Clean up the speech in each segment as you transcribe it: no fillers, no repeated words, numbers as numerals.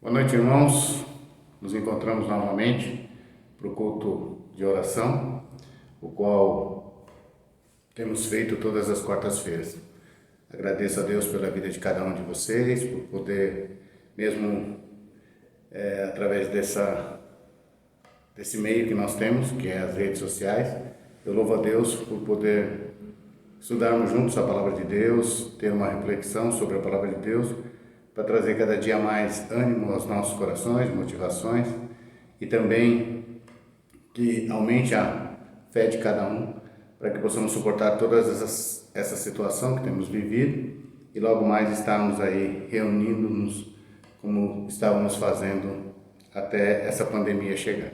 Boa noite, irmãos. Nos encontramos novamente para o culto de oração, o qual temos feito todas as quartas-feiras. Agradeço a Deus pela vida de cada um de vocês, por poder, mesmo através desse meio que nós temos, que é as redes sociais, eu louvo a Deus por poder estudarmos juntos a Palavra de Deus, ter uma reflexão sobre a Palavra de Deus, para trazer cada dia mais ânimo aos nossos corações, motivações, e também que aumente a fé de cada um, para que possamos suportar todas essa situação que temos vivido e logo mais estarmos aí reunindo-nos como estávamos fazendo até essa pandemia chegar.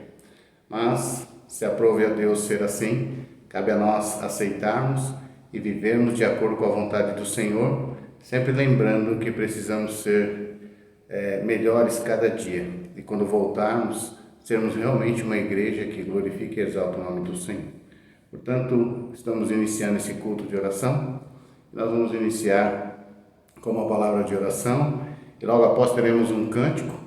Mas, se aprove a Deus ser assim, cabe a nós aceitarmos e vivermos de acordo com a vontade do Senhor, sempre lembrando que precisamos ser melhores cada dia. E quando voltarmos, sermos realmente uma igreja que glorifique e exalta o nome do Senhor. Portanto, estamos iniciando esse culto de oração. Nós vamos iniciar com uma palavra de oração e logo após teremos um cântico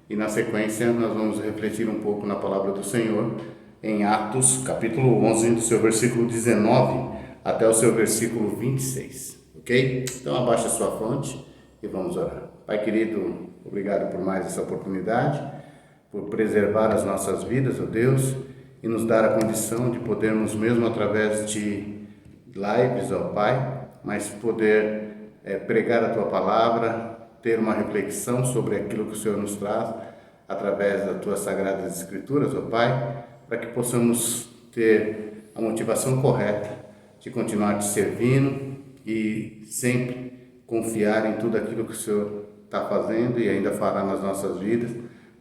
e na sequência nós vamos refletir um pouco na palavra do Senhor em Atos, capítulo 11, do seu versículo 19 até o seu versículo 26. Ok? Então abaixa a sua fonte e vamos orar. Pai querido, obrigado por mais essa oportunidade, por preservar as nossas vidas, ó Deus, e nos dar a condição de podermos, mesmo através de lives, ó Pai, mas poder pregar a Tua palavra, ter uma reflexão sobre aquilo que o Senhor nos traz através das Tuas Sagradas Escrituras, ó Pai, para que possamos ter a motivação correta de continuar te servindo e sempre confiar em tudo aquilo que o Senhor está fazendo e ainda fará nas nossas vidas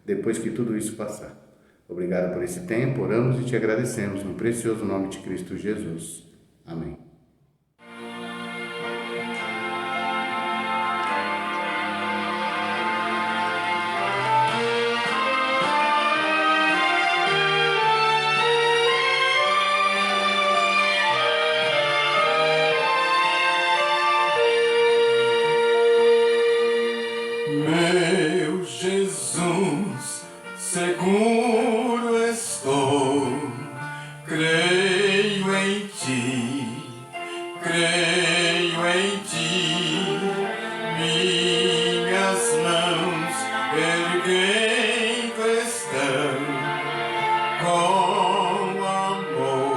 depois que tudo isso passar. Obrigado por esse tempo, oramos e te agradecemos no precioso nome de Cristo Jesus. Amém. Meu Jesus, seguro estou, creio em Ti, minhas mãos erguendo estão, com amor,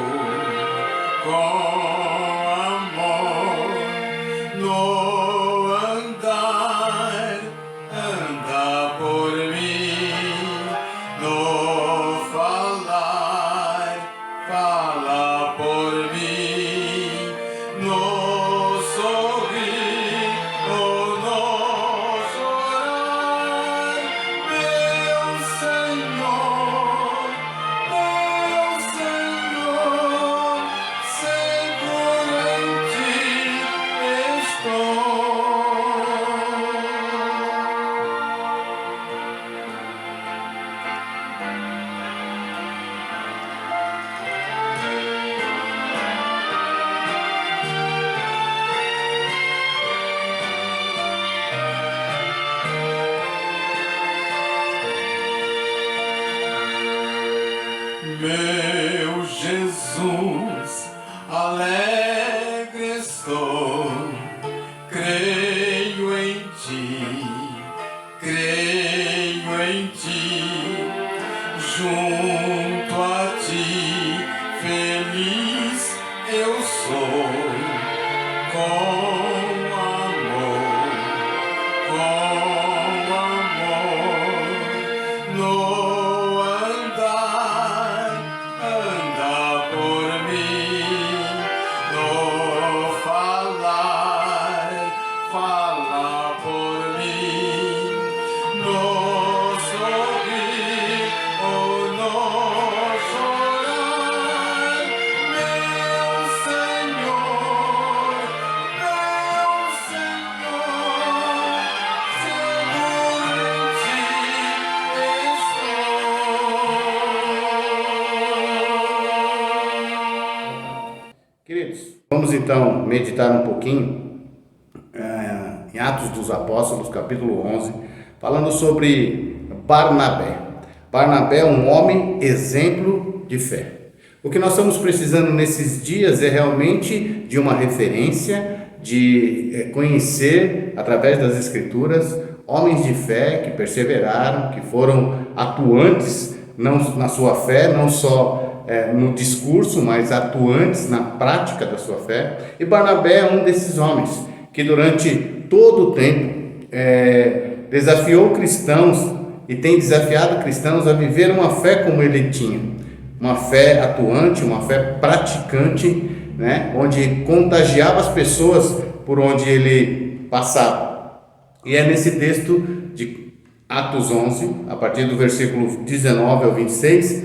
no andar. Anda por mim, no falar, fala por mim, no sorrir, no chorar, meu Senhor, seguro em Ti estou. Meu Jesus, alegre estou, creio em Ti, junto a Ti, feliz eu sou, com amor, no andar. Anda por mim, no falar, fala por mim, no sorrir ou no chorar, meu Senhor, seguro em Ti estou. Queridos, vamos então meditar um pouquinho em Atos dos Apóstolos, capítulo 11, falando sobre Barnabé. Barnabé é um homem exemplo de fé. O que nós estamos precisando nesses dias é realmente de uma referência, de conhecer através das Escrituras homens de fé que perseveraram, que foram atuantes na sua fé, não só no discurso, mas atuantes na prática da sua fé. E Barnabé é um desses homens que durante todo o tempo desafiou cristãos e tem desafiado cristãos a viver uma fé como ele tinha, uma fé atuante, uma fé praticante, né? Onde contagiava as pessoas por onde ele passava. E é nesse texto de Atos 11, a partir do versículo 19 ao 26,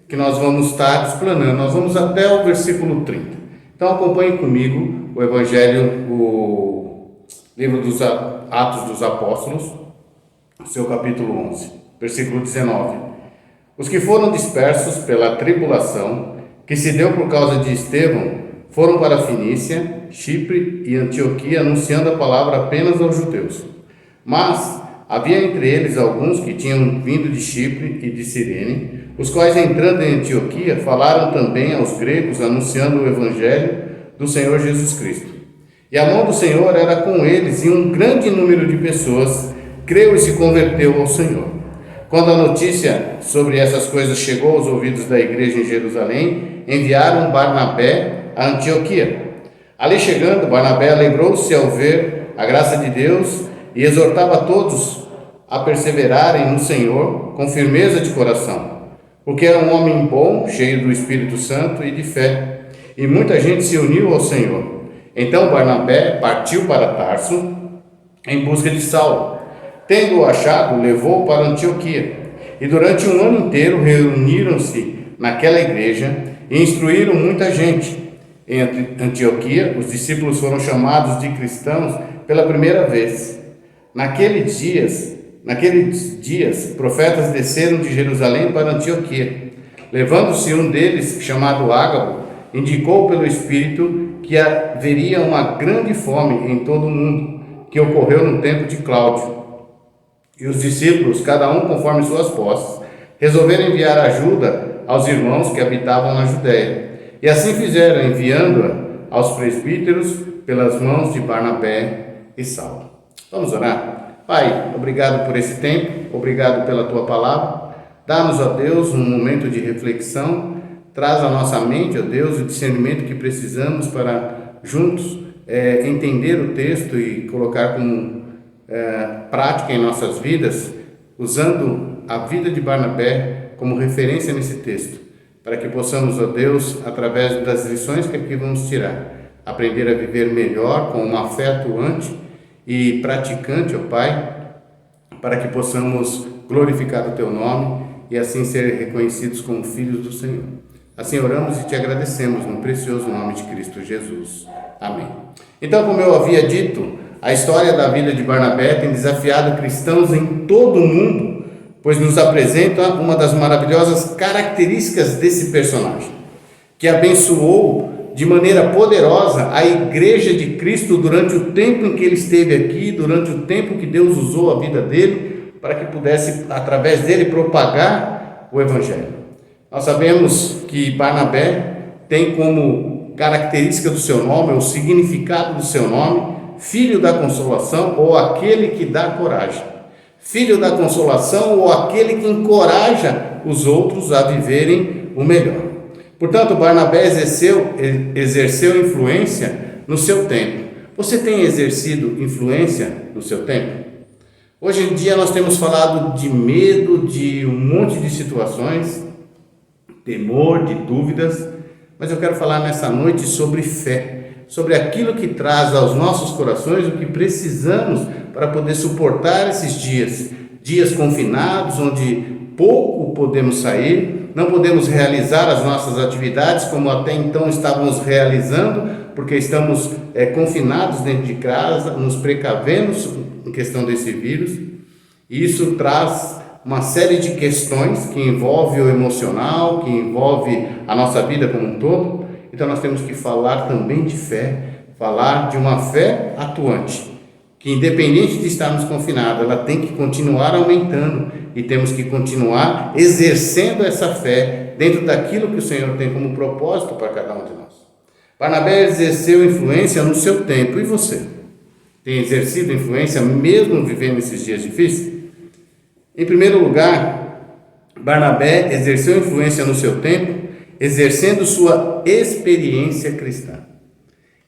que nós vamos estar explanando. Nós vamos até o versículo 30. Então acompanhe comigo o Evangelho, o livro dos Atos dos Apóstolos, seu capítulo 11, versículo 19. Os que foram dispersos pela tribulação que se deu por causa de Estevão foram para a Fenícia, Chipre e Antioquia, anunciando a palavra apenas aos judeus. Mas havia entre eles alguns que tinham vindo de Chipre e de Cirene, os quais, entrando em Antioquia, falaram também aos gregos, anunciando o evangelho do Senhor Jesus Cristo. E a mão do Senhor era com eles, e um grande número de pessoas creu e se converteu ao Senhor. Quando a notícia sobre essas coisas chegou aos ouvidos da igreja em Jerusalém, enviaram Barnabé a Antioquia. Ali chegando, Barnabé alegrou-se ao ver a graça de Deus e exortava todos a perseverarem no Senhor com firmeza de coração, porque era um homem bom, cheio do Espírito Santo e de fé, e muita gente se uniu ao Senhor. Então Barnabé partiu para Tarso em busca de Saulo. Tendo-o achado, levou-o para Antioquia, e durante um ano inteiro reuniram-se naquela igreja e instruíram muita gente. Em Antioquia, os discípulos foram chamados de cristãos pela primeira vez. Naqueles dias, profetas desceram de Jerusalém para Antioquia. Levando-se um deles, chamado Ágabo, indicou pelo Espírito que haveria uma grande fome em todo o mundo, que ocorreu no tempo de Cláudio. E os discípulos, cada um conforme suas posses, resolveram enviar ajuda aos irmãos que habitavam na Judéia. E assim fizeram, enviando-a aos presbíteros pelas mãos de Barnabé e Saulo. Vamos orar? Pai, obrigado por esse tempo, obrigado pela Tua palavra. Dá-nos, ó Deus, um momento de reflexão. Traz à nossa mente, ó Deus, o discernimento que precisamos para juntos entender o texto e colocar como prática em nossas vidas, usando a vida de Barnabé como referência nesse texto, para que possamos, ó Deus, através das lições que aqui vamos tirar, aprender a viver melhor com uma fé atuante e praticante, ó Pai, para que possamos glorificar o Teu nome e assim ser reconhecidos como filhos do Senhor. Assim oramos e Te agradecemos no precioso nome de Cristo Jesus. Amém. Então, como eu havia dito, a história da vida de Barnabé tem desafiado cristãos em todo o mundo, pois nos apresenta uma das maravilhosas características desse personagem, que abençoou de maneira poderosa a igreja de Cristo durante o tempo em que ele esteve aqui, durante o tempo que Deus usou a vida dele, para que pudesse, através dele, propagar o Evangelho. Nós sabemos que Barnabé tem como característica do seu nome, o significado do seu nome, filho da consolação ou aquele que dá coragem. Filho da consolação ou aquele que encoraja os outros a viverem o melhor. Portanto, Barnabé exerceu influência no seu tempo. Você tem exercido influência no seu tempo? Hoje em dia nós temos falado de medo, de um monte de situações, temor, de dúvidas, mas eu quero falar nessa noite sobre fé, sobre aquilo que traz aos nossos corações o que precisamos para poder suportar esses dias confinados, onde pouco podemos sair, não podemos realizar as nossas atividades como até então estávamos realizando, porque estamos confinados dentro de casa, nos precavendo em questão desse vírus, e isso traz uma série de questões que envolve o emocional, que envolve a nossa vida como um todo. Então nós temos que falar também de fé, falar de uma fé atuante, que independente de estarmos confinados, ela tem que continuar aumentando e temos que continuar exercendo essa fé dentro daquilo que o Senhor tem como propósito para cada um de nós. Barnabé exerceu influência no seu tempo. E você? Tem exercido influência mesmo vivendo esses dias difíceis? Em primeiro lugar, Barnabé exerceu influência no seu tempo, exercendo sua experiência cristã.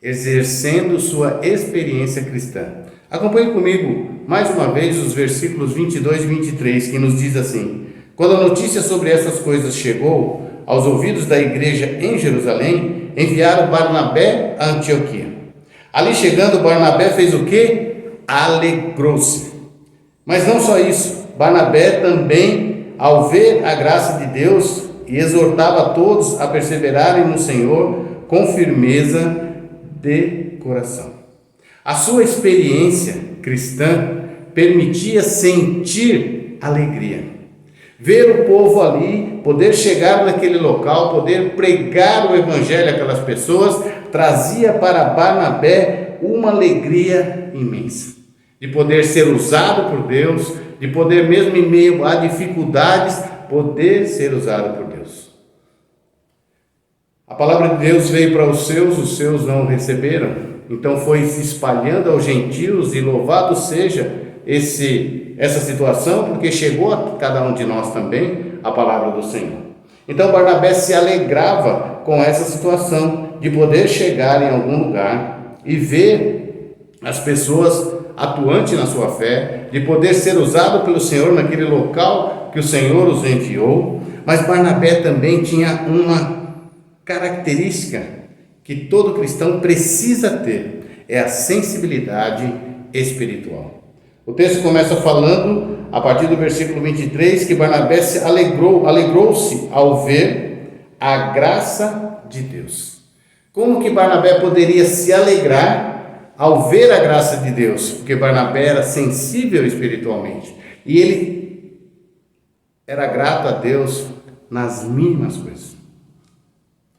Exercendo sua experiência cristã. Acompanhe comigo mais uma vez os versículos 22 e 23, que nos diz assim: quando a notícia sobre essas coisas chegou aos ouvidos da igreja em Jerusalém, enviaram Barnabé a Antioquia. Ali chegando, Barnabé fez o quê? Alegrou-se. Mas não só isso, Barnabé também, ao ver a graça de Deus, e exortava a todos a perseverarem no Senhor com firmeza de coração. A sua experiência cristã permitia sentir alegria. Ver o povo ali, poder chegar naquele local, poder pregar o evangelho àquelas pessoas, trazia para Barnabé uma alegria imensa. De poder ser usado por Deus, de poder mesmo em meio a dificuldades, poder ser usado por Deus. A palavra de Deus veio para os seus não receberam. Então foi se espalhando aos gentios, e louvado seja essa situação, porque chegou a cada um de nós também a palavra do Senhor. Então Barnabé se alegrava com essa situação de poder chegar em algum lugar e ver as pessoas atuantes na sua fé, de poder ser usado pelo Senhor naquele local que o Senhor os enviou. Mas Barnabé também tinha uma característica que todo cristão precisa ter, é a sensibilidade espiritual. O texto começa falando, a partir do versículo 23, que Barnabé se alegrou-se ao ver a graça de Deus. Como que Barnabé poderia se alegrar ao ver a graça de Deus? Porque Barnabé era sensível espiritualmente, e ele era grato a Deus nas mínimas coisas.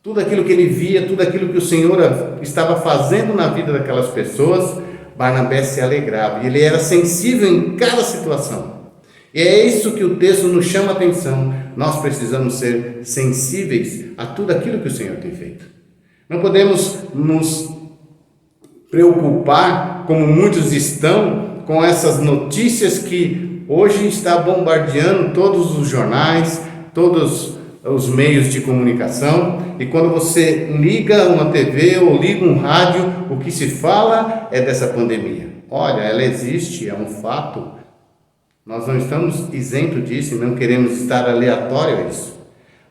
Tudo aquilo que ele via, tudo aquilo que o Senhor estava fazendo na vida daquelas pessoas, Barnabé se alegrava. E ele era sensível em cada situação. E é isso que o texto nos chama a atenção. Nós precisamos ser sensíveis a tudo aquilo que o Senhor tem feito. Não podemos nos preocupar, como muitos estão, com essas notícias que hoje está bombardeando todos os jornais, todos os meios de comunicação, e quando você liga uma TV ou liga um rádio, o que se fala é dessa pandemia. Olha, ela existe, é um fato. Nós não estamos isentos disso e não queremos estar aleatório a isso.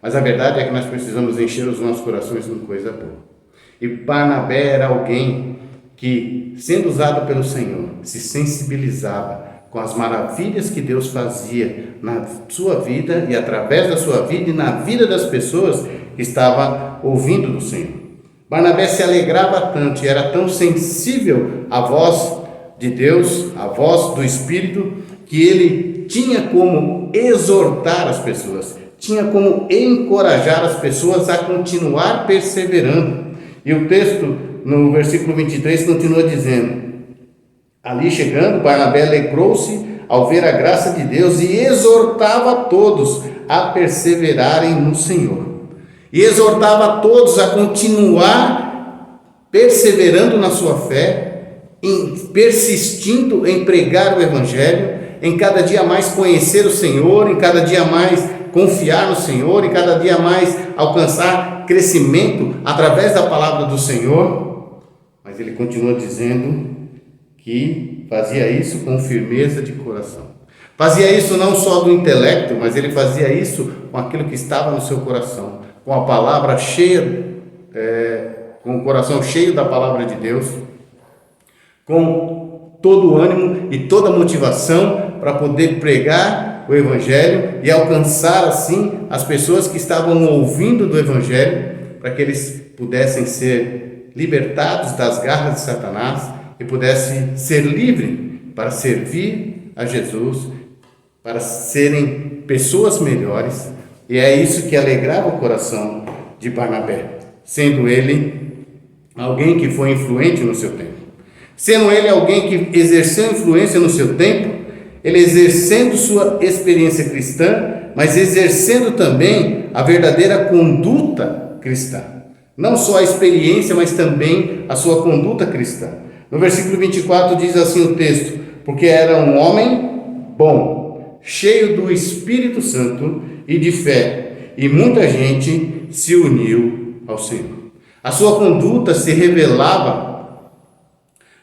Mas a verdade é que nós precisamos encher os nossos corações com coisa boa. E Barnabé era alguém que, sendo usado pelo Senhor, se sensibilizava com as maravilhas que Deus fazia na sua vida e através da sua vida e na vida das pessoas que estavam ouvindo do Senhor. Barnabé se alegrava tanto e era tão sensível à voz de Deus, à voz do Espírito, que ele tinha como exortar as pessoas, tinha como encorajar as pessoas a continuar perseverando. E o texto, no versículo 23, continua dizendo: ali chegando, Barnabé alegrou-se ao ver a graça de Deus e exortava a todos a perseverarem no Senhor. E exortava a todos a continuar perseverando na sua fé, persistindo em pregar o Evangelho, em cada dia mais conhecer o Senhor, em cada dia mais confiar no Senhor, em cada dia mais alcançar crescimento através da palavra do Senhor. Mas ele continua dizendo que fazia isso com firmeza de coração. Fazia isso não só do intelecto, mas ele fazia isso com aquilo que estava no seu coração, com a palavra cheia, com o coração cheio da palavra de Deus, com todo o ânimo e toda a motivação para poder pregar o Evangelho e alcançar assim as pessoas que estavam ouvindo do Evangelho, para que eles pudessem ser libertados das garras de Satanás e pudessem ser livres para servir a Jesus, para serem pessoas melhores. E é isso que alegrava o coração de Barnabé, sendo ele alguém que foi influente no seu tempo. Sendo ele alguém que exerceu influência no seu tempo, ele exercendo sua experiência cristã, mas exercendo também a verdadeira conduta cristã. Não só a experiência, mas também a sua conduta cristã. No versículo 24 diz assim o texto: porque era um homem bom, cheio do Espírito Santo e de fé, e muita gente se uniu ao Senhor. A sua conduta se revelava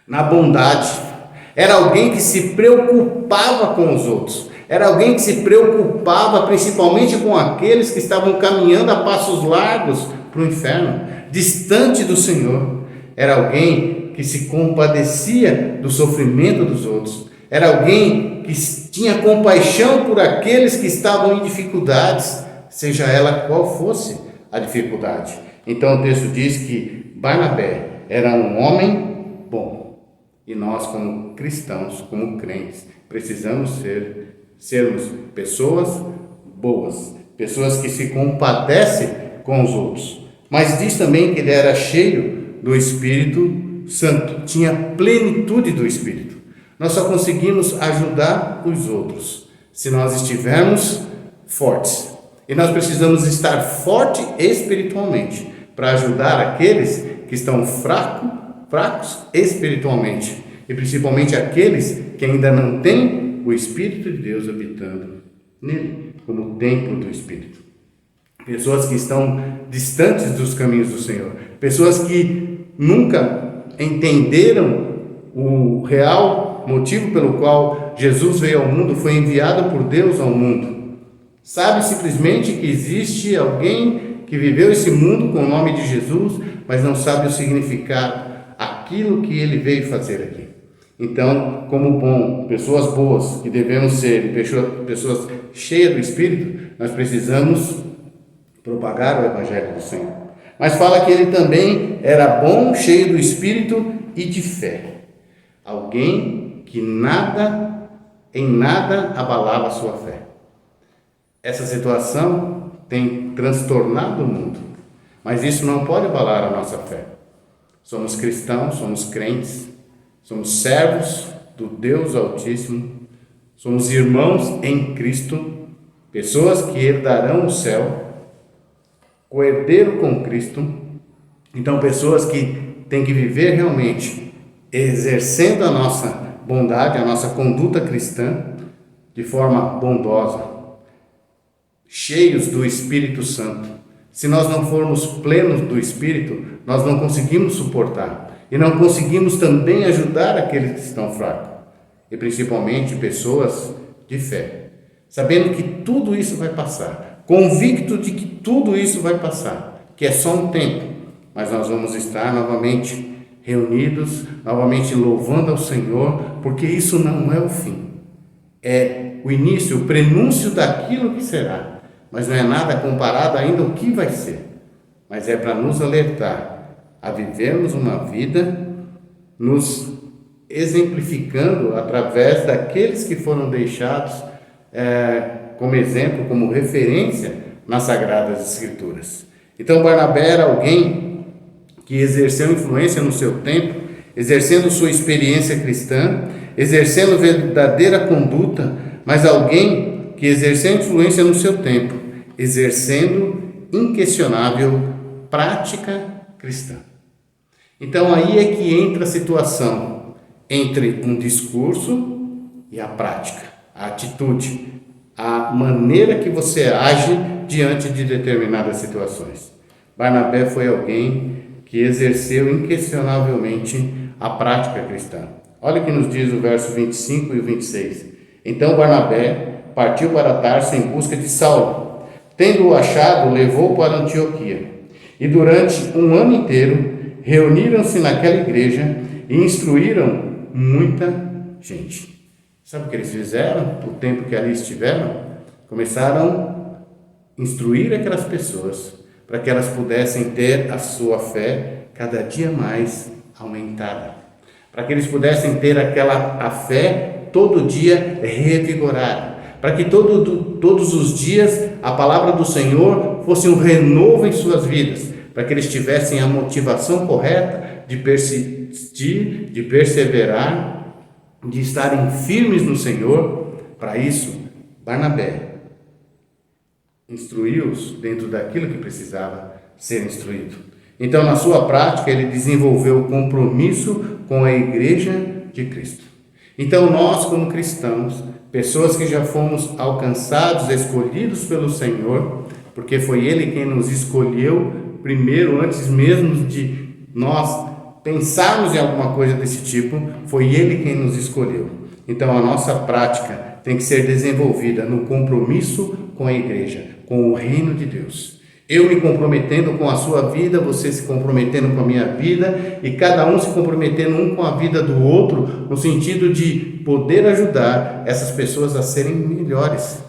na bondade. Era alguém que se preocupava com os outros. Era alguém que se preocupava principalmente com aqueles que estavam caminhando a passos largos para o inferno, distante do Senhor. Era alguém que se compadecia do sofrimento dos outros. Era alguém que tinha compaixão por aqueles que estavam em dificuldades, seja ela qual fosse a dificuldade. Então o texto diz que Barnabé era um homem bom. E nós, como cristãos, como crentes, precisamos sermos pessoas boas, pessoas que se compadecem com os outros. Mas diz também que ele era cheio do Espírito Santo, tinha plenitude do Espírito. Nós só conseguimos ajudar os outros se nós estivermos fortes. E nós precisamos estar fortes espiritualmente para ajudar aqueles que estão fracos espiritualmente, e principalmente aqueles que ainda não têm o Espírito de Deus habitando nele, como o templo do Espírito. Pessoas que estão distantes dos caminhos do Senhor, pessoas que nunca entenderam o real motivo pelo qual Jesus veio ao mundo, foi enviado por Deus ao mundo. Sabe simplesmente que existe alguém que viveu esse mundo com o nome de Jesus, mas não sabe o significado, aquilo que ele veio fazer aqui. Então, como pessoas boas que devemos ser, pessoas cheias do Espírito, nós precisamos propagar o Evangelho do Senhor. Mas fala que ele também era bom, cheio do Espírito e de fé. Alguém que em nada abalava a sua fé. Essa situação tem transtornado o mundo, mas isso não pode abalar a nossa fé. Somos cristãos, somos crentes, somos servos do Deus Altíssimo, somos irmãos em Cristo, pessoas que herdarão o céu, coerdeiro com Cristo. Então, pessoas que têm que viver realmente exercendo a nossa bondade, a nossa conduta cristã de forma bondosa, cheios do Espírito Santo. Se nós não formos plenos do Espírito, nós não conseguimos suportar e não conseguimos também ajudar aqueles que estão fracos, e principalmente pessoas de fé, sabendo que tudo isso vai passar, convicto de que tudo isso vai passar, que é só um tempo, mas nós vamos estar novamente reunidos, novamente louvando ao Senhor, porque isso não é o fim, é o início, o prenúncio daquilo que será, mas não é nada comparado ainda ao que vai ser, mas é para nos alertar a vivermos uma vida nos exemplificando através daqueles que foram deixados como exemplo, como referência nas Sagradas Escrituras. Então Barnabé era alguém que exerceu influência no seu tempo, exercendo sua experiência cristã, exercendo verdadeira conduta, mas alguém que exerceu influência no seu tempo, exercendo inquestionável prática cristã. Então aí é que entra a situação entre um discurso e a prática, a atitude, a maneira que você age diante de determinadas situações. Barnabé foi alguém que exerceu inquestionavelmente a prática cristã. Olha o que nos diz o verso 25 e o 26. Então Barnabé partiu para Tarso em busca de Saulo. Tendo-o achado, levou-o para Antioquia. E durante um ano inteiro reuniram-se naquela igreja e instruíram muita gente. Sabe o que eles fizeram? O tempo que ali estiveram, começaram a instruir aquelas pessoas para que elas pudessem ter a sua fé cada dia mais aumentada, para que eles pudessem ter a fé todo dia revigorada, para que todos os dias a palavra do Senhor fosse um renovo em suas vidas, para que eles tivessem a motivação correta de persistir, de perseverar, de estarem firmes no Senhor. Para isso, Barnabé instruiu-os dentro daquilo que precisava ser instruído. Então, na sua prática, ele desenvolveu o compromisso com a igreja de Cristo. Então, nós, como cristãos, pessoas que já fomos alcançados, escolhidos pelo Senhor, porque foi Ele quem nos escolheu primeiro, antes mesmo de nós pensarmos em alguma coisa desse tipo, foi Ele quem nos escolheu. Então, a nossa prática tem que ser desenvolvida no compromisso com a igreja, com o reino de Deus. Eu me comprometendo com a sua vida, você se comprometendo com a minha vida, e cada um se comprometendo um com a vida do outro, no sentido de poder ajudar essas pessoas a serem melhores.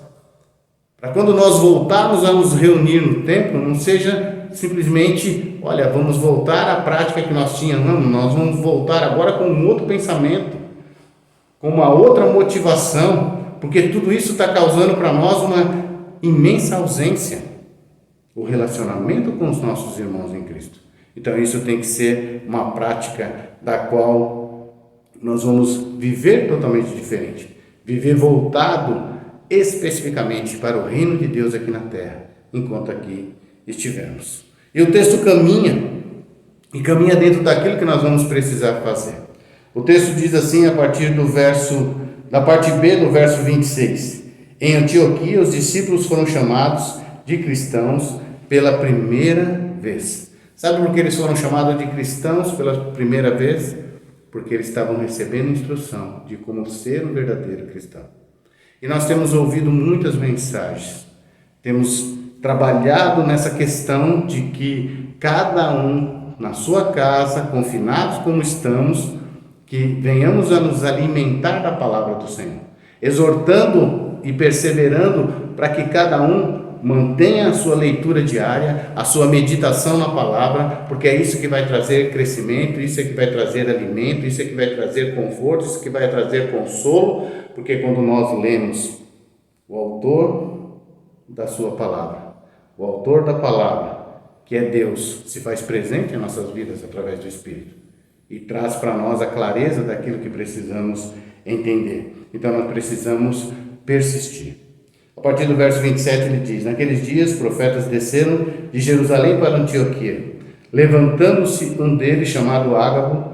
Para quando nós voltarmos a nos reunir no templo, não seja simplesmente, olha, vamos voltar à prática que nós tínhamos. Não, nós vamos voltar agora com um outro pensamento, com uma outra motivação, porque tudo isso está causando para nós uma imensa ausência. O relacionamento com os nossos irmãos em Cristo. Então isso tem que ser uma prática da qual nós vamos viver totalmente diferente. Viver voltado especificamente para o reino de Deus aqui na terra, enquanto aqui estivermos. E o texto caminha dentro daquilo que nós vamos precisar fazer. O texto diz assim, a partir da parte B do verso 26. Em Antioquia, os discípulos foram chamados de cristãos pela primeira vez. Sabe por que eles foram chamados de cristãos pela primeira vez? Porque eles estavam recebendo instrução de como ser um verdadeiro cristão. E nós temos ouvido muitas mensagens, temos trabalhado nessa questão de que cada um na sua casa, confinados como estamos, que venhamos a nos alimentar da palavra do Senhor, exortando e perseverando para que cada um mantenha a sua leitura diária, a sua meditação na palavra, porque é isso que vai trazer crescimento, isso é que vai trazer alimento, isso é que vai trazer conforto, isso é que vai trazer consolo, porque quando nós lemos o autor da sua palavra, o autor da palavra, que é Deus, se faz presente em nossas vidas através do Espírito e traz para nós a clareza daquilo que precisamos entender. Então nós precisamos persistir. A partir do verso 27 ele diz: naqueles dias profetas desceram de Jerusalém para Antioquia. Levantando-se um deles, chamado Ágabo,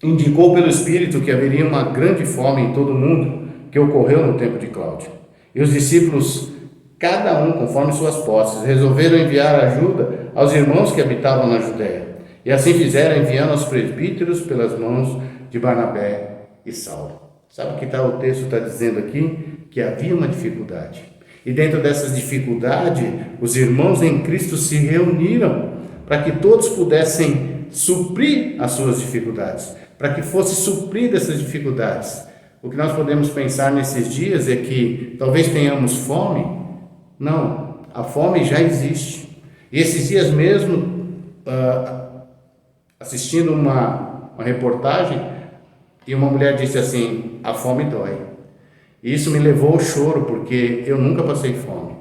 indicou pelo Espírito que haveria uma grande fome em todo o mundo, que ocorreu no tempo de Cláudio. E os discípulos, cada um conforme suas posses, resolveram enviar ajuda aos irmãos que habitavam na Judéia. E assim fizeram, enviando aos presbíteros pelas mãos de Barnabé e Saulo. Sabe o que o texto está dizendo aqui? Que havia uma dificuldade. E dentro dessas dificuldades, os irmãos em Cristo se reuniram para que todos pudessem suprir as suas dificuldades, para que fosse suprida essas dificuldades. O que nós podemos pensar nesses dias é que talvez tenhamos fome. Não, a fome já existe. E esses dias mesmo, assistindo uma reportagem, e uma mulher disse assim: a fome dói. E isso me levou ao choro, porque eu nunca passei fome.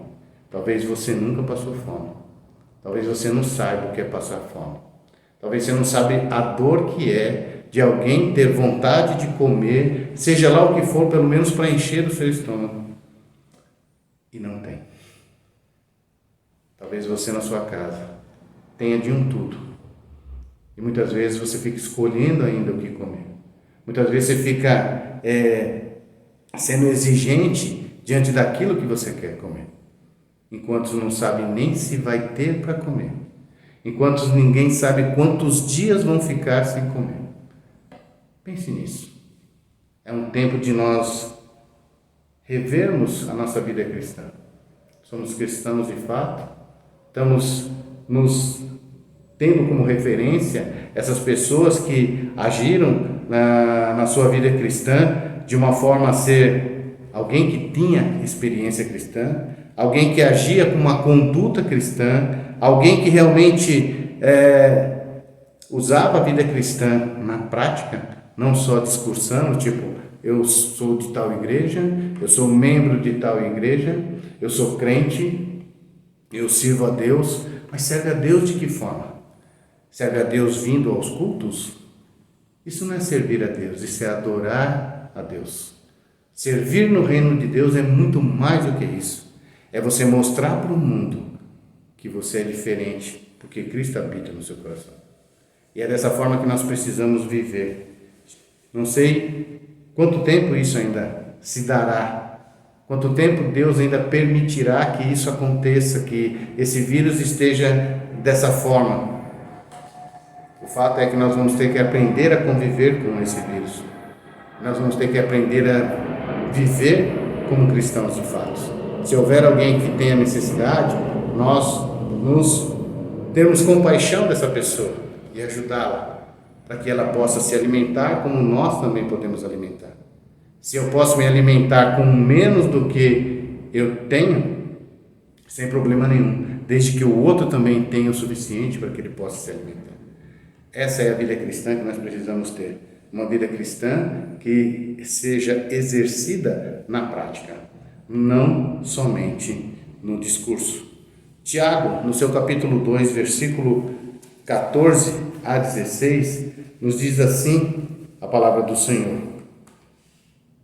Talvez você nunca passou fome. Talvez você não saiba o que é passar fome. Talvez você não sabe a dor que é de alguém ter vontade de comer, seja lá o que for, pelo menos para encher o seu estômago. E não tem. Talvez você na sua casa tenha de um tudo. E muitas vezes você fica escolhendo ainda o que comer. Muitas vezes você fica sendo exigente diante daquilo que você quer comer, enquanto não sabe nem se vai ter para comer, enquanto ninguém sabe quantos dias vão ficar sem comer. Pense nisso. É um tempo de nós revermos a nossa vida cristã. Somos cristãos de fato, estamos nos tendo como referência essas pessoas que agiram na sua vida cristã de uma forma a ser alguém que tinha experiência cristã, alguém que agia com uma conduta cristã, alguém que realmente usava a vida cristã na prática, não só discursando, tipo, eu sou de tal igreja, eu sou membro de tal igreja, eu sou crente, eu sirvo a Deus. Mas serve a Deus de que forma? serve a Deus vindo aos cultos, isso não é servir a Deus, isso é adorar a Deus. Servir no reino de Deus é muito mais do que isso. É você mostrar para o mundo que você é diferente, porque Cristo habita no seu coração. E é dessa forma que nós precisamos viver. Não sei quanto tempo isso ainda se dará, quanto tempo Deus ainda permitirá que isso aconteça, que esse vírus esteja dessa forma. O fato é que nós vamos ter que aprender a conviver com esse vírus. Nós vamos ter que aprender a viver como cristãos de fato. Se houver alguém que tenha necessidade, nós termos compaixão dessa pessoa e ajudá-la, para que ela possa se alimentar como nós também podemos alimentar. Se eu posso me alimentar com menos do que eu tenho, sem problema nenhum, desde que o outro também tenha o suficiente para que ele possa se alimentar. Essa é a vida cristã que nós precisamos ter. Uma vida cristã que seja exercida na prática, não somente no discurso. Tiago, no seu capítulo 2, versículo 14 a 16, nos diz assim a palavra do Senhor.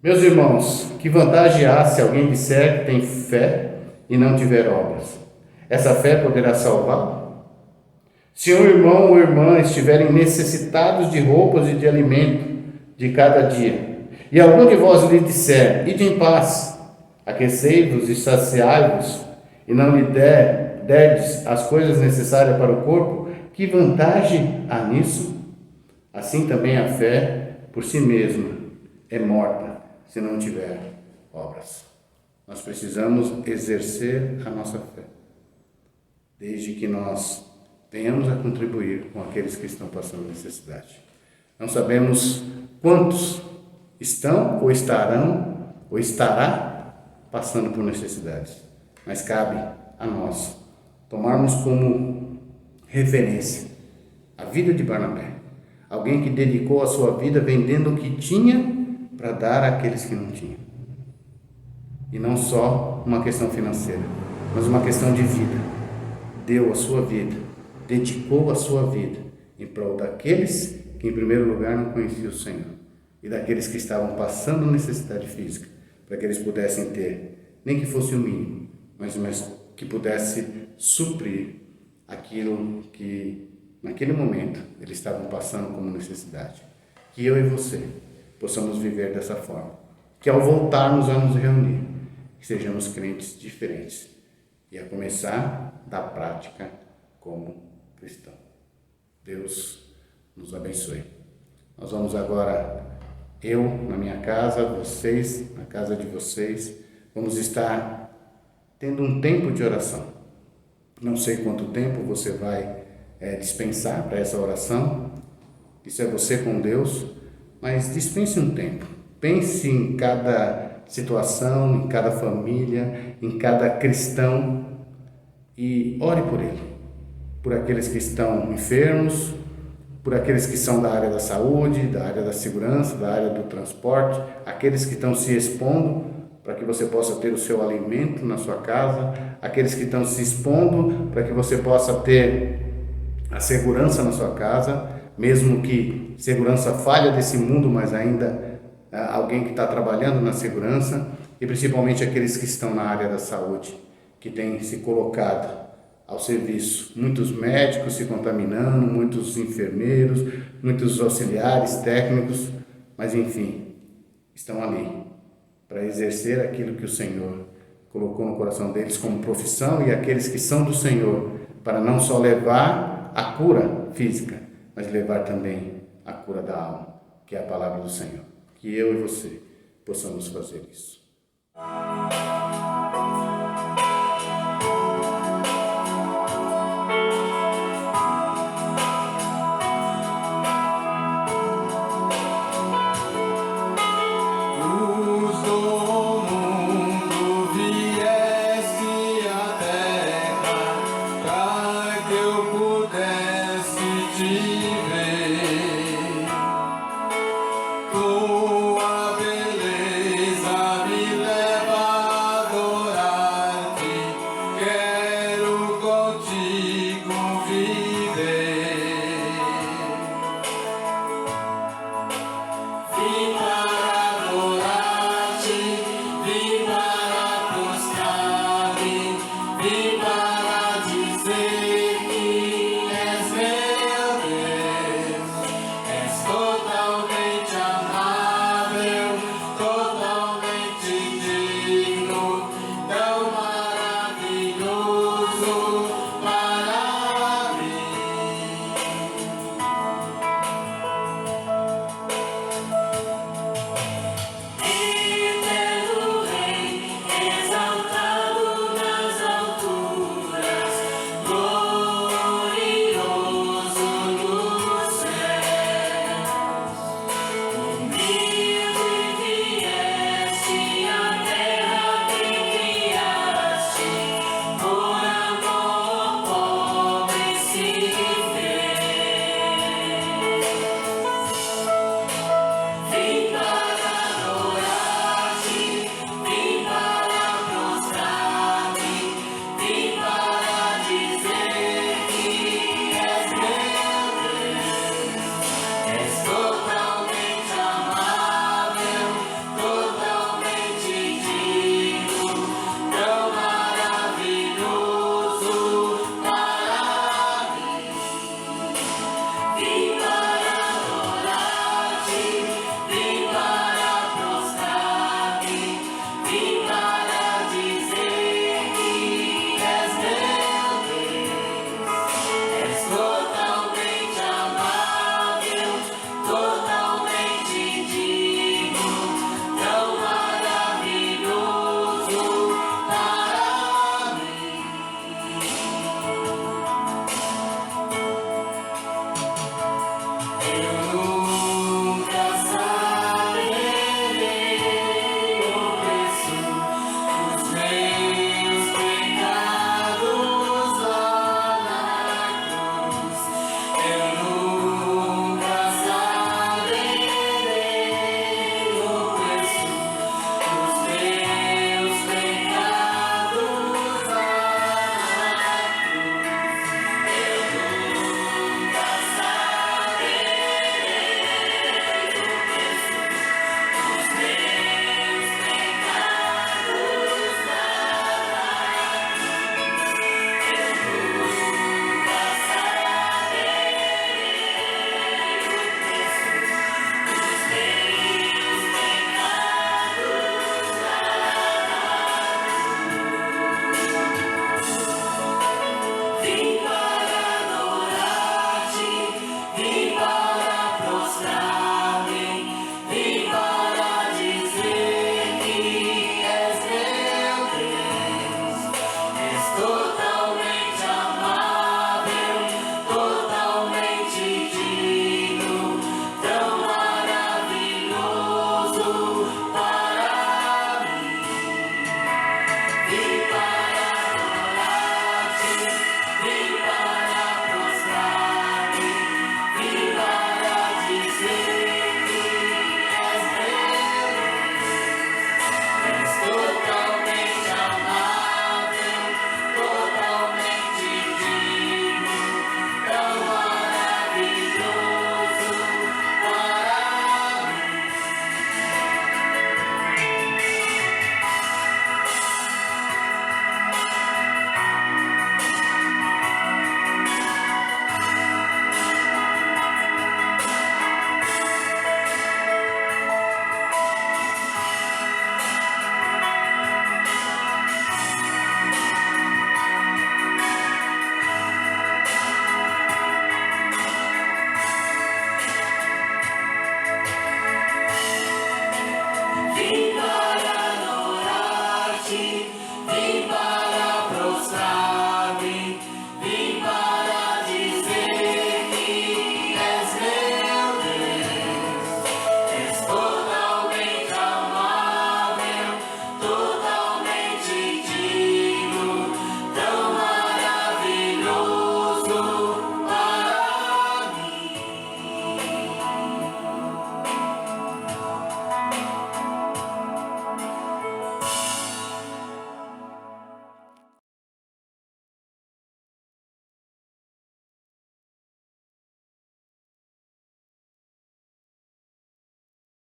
Meus irmãos, que vantagem há se alguém disser que tem fé e não tiver obras? Essa fé poderá salvá-lo? Se um irmão ou irmã estiverem necessitados de roupas e de alimento de cada dia, e algum de vós lhe disser, ide em paz, aquecei-vos e saciai-vos, e não lhe derdes as coisas necessárias para o corpo, que vantagem há nisso? Assim também a fé, por si mesma, é morta, se não tiver obras. Nós precisamos exercer a nossa fé, desde que nós venhamos a contribuir com aqueles que estão passando necessidade. Não sabemos quantos estão ou estarão ou estará passando por necessidades, mas cabe a nós tomarmos como referência a vida de Barnabé, alguém que dedicou a sua vida vendendo o que tinha para dar àqueles que não tinham. E não só uma questão financeira, mas uma questão de vida. Deu a sua vida, dedicou a sua vida em prol daqueles que em primeiro lugar não conheciam o Senhor e daqueles que estavam passando necessidade física, para que eles pudessem ter, nem que fosse o mínimo, mas que pudesse suprir aquilo que naquele momento eles estavam passando como necessidade. Que eu e você possamos viver dessa forma, que ao voltarmos a nos reunir, que sejamos crentes diferentes, e a começar da prática como cristão. Deus nos abençoe. Nós vamos agora, eu na minha casa, vocês na casa de vocês, vamos estar tendo um tempo de oração. Não sei quanto tempo você vai dispensar para essa oração. Isso é você com Deus, mas dispense um tempo. Pense em cada situação, em cada família, em cada cristão e ore por ele, por aqueles que estão enfermos, por aqueles que são da área da saúde, da área da segurança, da área do transporte, aqueles que estão se expondo para que você possa ter o seu alimento na sua casa, aqueles que estão se expondo para que você possa ter a segurança na sua casa, mesmo que segurança falha desse mundo, mas ainda alguém que está trabalhando na segurança, e principalmente aqueles que estão na área da saúde, que têm se colocado ao serviço. Muitos médicos se contaminando, muitos enfermeiros, muitos auxiliares técnicos, mas enfim, estão ali para exercer aquilo que o Senhor colocou no coração deles como profissão, e aqueles que são do Senhor, para não só levar a cura física, mas levar também a cura da alma, que é a palavra do Senhor. Que eu e você possamos fazer isso. Oh